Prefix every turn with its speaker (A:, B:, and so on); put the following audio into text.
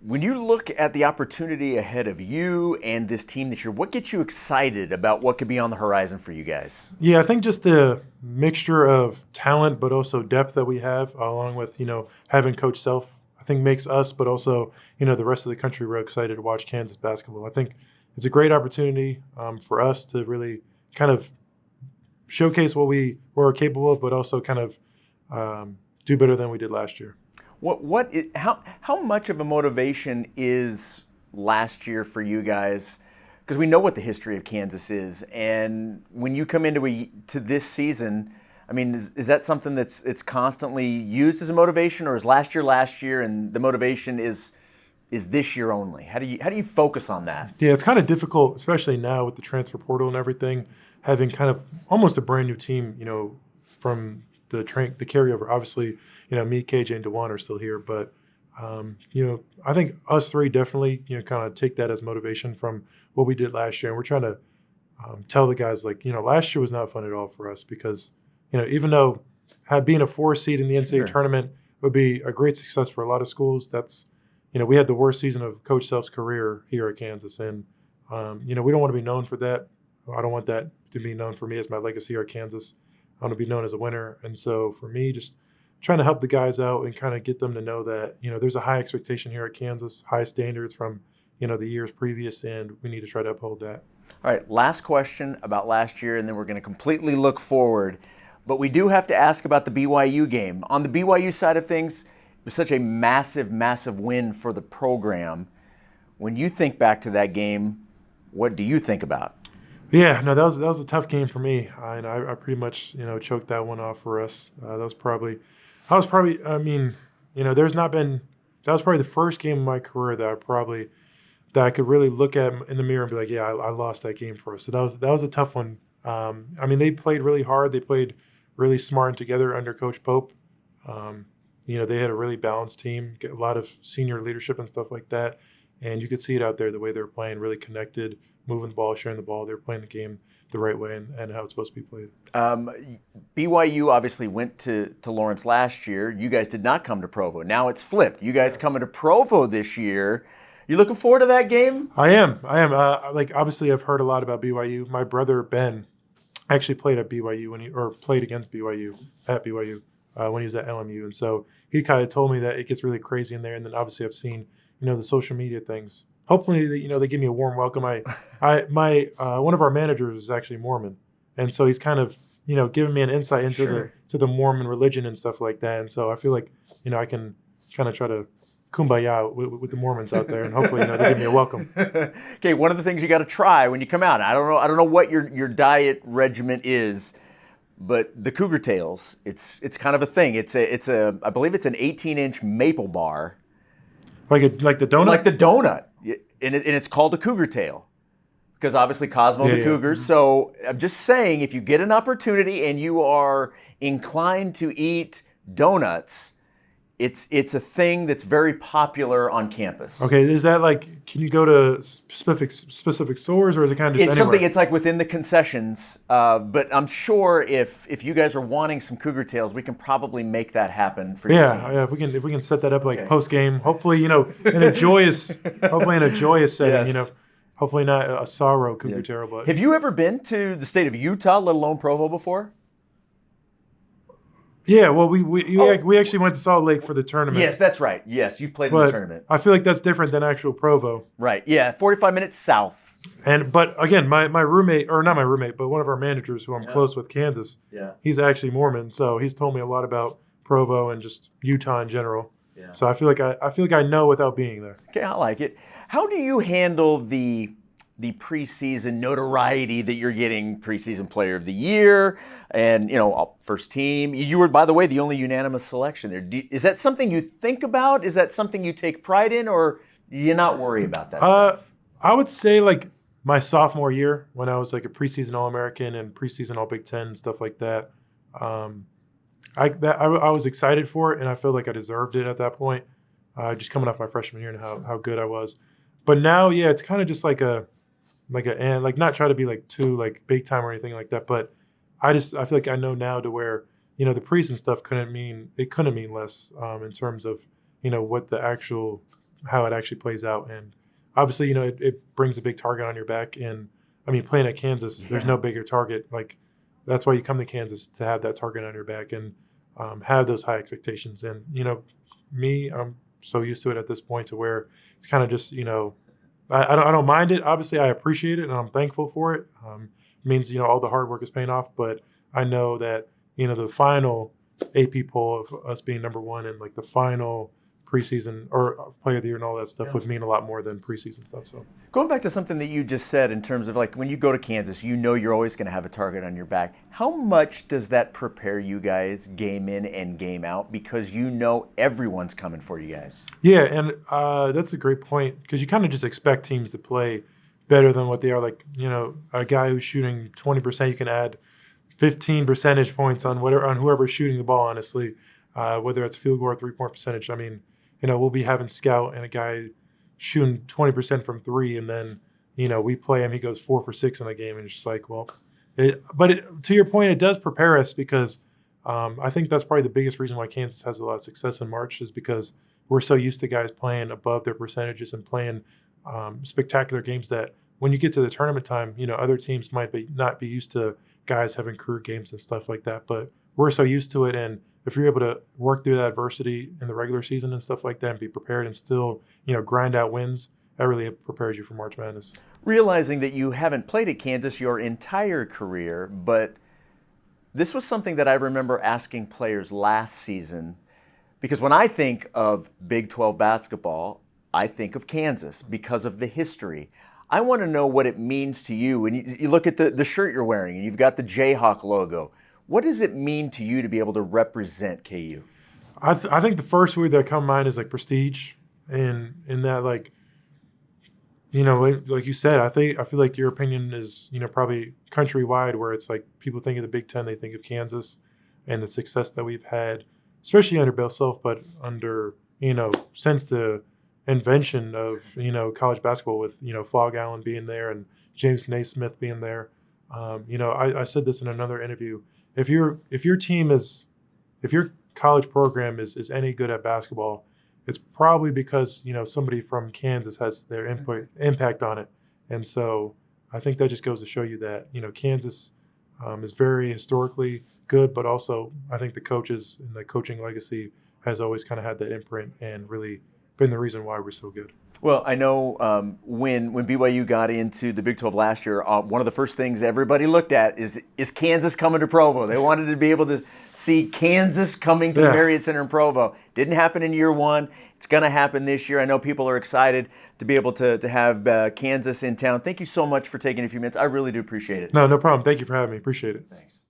A: When you look at the opportunity ahead of you and this team this year, what gets you excited about what could be on the horizon for you guys?
B: Yeah, I think just the mixture of talent, but also depth that we have, along with having Coach Self, I think makes us, but also the rest of the country real excited to watch Kansas basketball. I think it's a great opportunity for us to really kind of showcase what we were capable of, but also kind of do better than we did last year.
A: How much of a motivation is last year for you guys? Because we know what the history of Kansas is, and when you come into this season, I mean, is that something that's constantly used as a motivation, or is last year, and the motivation is this year only? How do you focus on that?
B: Yeah, it's kind of difficult, especially now with the transfer portal and everything, having kind of almost a brand new team, from the carryover. Obviously, me, KJ, and DeJuan are still here, but I think us three definitely kind of take that as motivation from what we did last year, and we're trying to tell the guys last year was not fun at all for us because even though being a 4 seed in the NCAA tournament would be a great success for a lot of schools, that's we had the worst season of Coach Self's career here at Kansas, and we don't want to be known for that. I don't want that to be known for me as my legacy here at Kansas. I want to be known as a winner, and so for me, just trying to help the guys out and kind of get them to know that there's a high expectation here at Kansas, high standards from the years previous, and we need to try to uphold that.
A: All right, last question about last year, and then we're going to completely look forward. But we do have to ask about the BYU game. On the BYU side of things, it was such a massive, massive win for the program. When you think back to that game, what do you think about?
B: Yeah, no, that was a tough game for me, and I pretty much choked that one off for us. That was probably there's not been. That was probably the first game in my career that I could really look at in the mirror and be like, yeah, I lost that game for us. So that was a tough one. They played really hard. They played really smart and together under Coach Pope. They had a really balanced team, a lot of senior leadership and stuff like that. And you could see it out there, the way they were playing, really connected, moving the ball, sharing the ball. They were playing the game the right way and how it's supposed to be played.
A: BYU obviously went to Lawrence last year. You guys did not come to Provo. Now it's flipped. You guys coming to Provo this year. You looking forward to that game?
B: I am. Obviously, I've heard a lot about BYU. My brother, Ben, actually played at BYU played against BYU at BYU when he was at LMU. And so he kind of told me that it gets really crazy in there. And then obviously I've seen, the social media things. Hopefully, they give me a warm welcome. One of our managers is actually Mormon, and so he's kind of giving me an insight into the Mormon religion and stuff like that. And so I feel like I can kind of try to kumbaya with the Mormons out there, and hopefully they give me a welcome.
A: Okay, one of the things you got to try when you come out. I don't know what your diet regimen is, but the Cougar Tails, it's kind of a thing. I believe it's an 18-inch maple bar.
B: Like the donut?
A: Like the donut. And it's called a Cougar Tail because obviously Cosmo the Cougars. So I'm just saying, if you get an opportunity and you are inclined to eat donuts, it's a thing that's very popular on campus.
B: Okay, is that can you go to specific stores, or is it kind of just
A: it's
B: anywhere?
A: Something, it's like within the concessions, but I'm sure if you guys are wanting some Cougar Tails, we can probably make that happen for you.
B: Yeah, if we can set that up post game, hopefully in a joyous setting,
A: Yes.
B: Hopefully not a sorrow Cougar Tail. But
A: have you ever been to the state of Utah, let alone Provo, before?
B: Yeah, well, we actually went to Salt Lake for the tournament.
A: Yes, that's right. Yes, you've played in the tournament.
B: I feel like that's different than actual Provo.
A: Right. Yeah, 45 minutes south.
B: But again, my roommate, or not my roommate, but one of our managers who I'm close with, Kansas.
A: Yeah.
B: He's actually Mormon, so he's told me a lot about Provo and just Utah in general.
A: Yeah.
B: So I feel like I know without being there.
A: Okay, I like it. How do you handle the preseason notoriety that you're getting? Preseason Player of the Year, and first team. You were, by the way, the only unanimous selection there. Is that something you think about? Is that something you take pride in, or do you not worry about that stuff?
B: I would say my sophomore year, when I was a preseason All-American and preseason All-Big Ten and stuff like that. I was excited for it, and I feel like I deserved it at that point. Just coming off my freshman year and how good I was. But now, yeah, it's kind of just not try to be too big time or anything like that. But I feel like I know now to where the preseason stuff couldn't mean less in terms of what the actual how it actually plays out. And obviously, it brings a big target on your back. And I mean, playing at Kansas, there's no bigger target. Like, that's why you come to Kansas, to have that target on your back and have those high expectations. And, me, I'm so used to it at this point to where it's kind of just, I don't mind it. Obviously, I appreciate it and I'm thankful for it. It means, all the hard work is paying off. But I know that, the final AP poll of us being number one and like the final preseason or player of the year and all that stuff would mean a lot more than preseason stuff. So
A: going back to something that you just said in terms of like when you go to Kansas, you're always going to have a target on your back. How much does that prepare you guys game in and game out because everyone's coming for you guys?
B: Yeah, and that's a great point because you kind of just expect teams to play better than what they are. Like, a guy who's shooting 20%, you can add 15 percentage points on whoever's shooting the ball, honestly, whether it's field goal or three-point percentage. I mean, we'll be having Scout and a guy shooting 20% from three, and then, we play him, he goes 4 for 6 in a game, and it's just like, well, to your point, it does prepare us because I think that's probably the biggest reason why Kansas has a lot of success in March is because we're so used to guys playing above their percentages and playing spectacular games that when you get to the tournament time, other teams might not be used to guys having career games and stuff like that, but we're so used to it. And if you're able to work through that adversity in the regular season and stuff like that and be prepared and still, grind out wins, that really prepares you for March Madness.
A: Realizing that you haven't played at Kansas your entire career, but this was something that I remember asking players last season, because when I think of Big 12 basketball, I think of Kansas because of the history. I want to know what it means to you. And you look at the shirt you're wearing and you've got the Jayhawk logo. What does it mean to you to be able to represent KU?
B: I think the first word that come to mind is like prestige, and in that, like, like you said, I feel like your opinion is probably countrywide, where it's like people think of the Big Ten, they think of Kansas and the success that we've had, especially under Bill Self, but under since the invention of college basketball with Fog Allen being there and James Naismith being there. I said this in another interview. If your college program is any good at basketball, it's probably because somebody from Kansas has their impact on it. And so I think that just goes to show you that Kansas is very historically good, but also I think the coaches and the coaching legacy has always kind of had that imprint and really been the reason why we're so good.
A: Well, I know when BYU got into the Big 12 last year, one of the first things everybody looked at is Kansas coming to Provo. They wanted to be able to see Kansas coming to the Marriott Center in Provo. Didn't happen in year one. It's going to happen this year. I know people are excited to be able to have Kansas in town. Thank you so much for taking a few minutes. I really do appreciate it.
B: No problem. Thank you for having me. Appreciate it.
A: Thanks.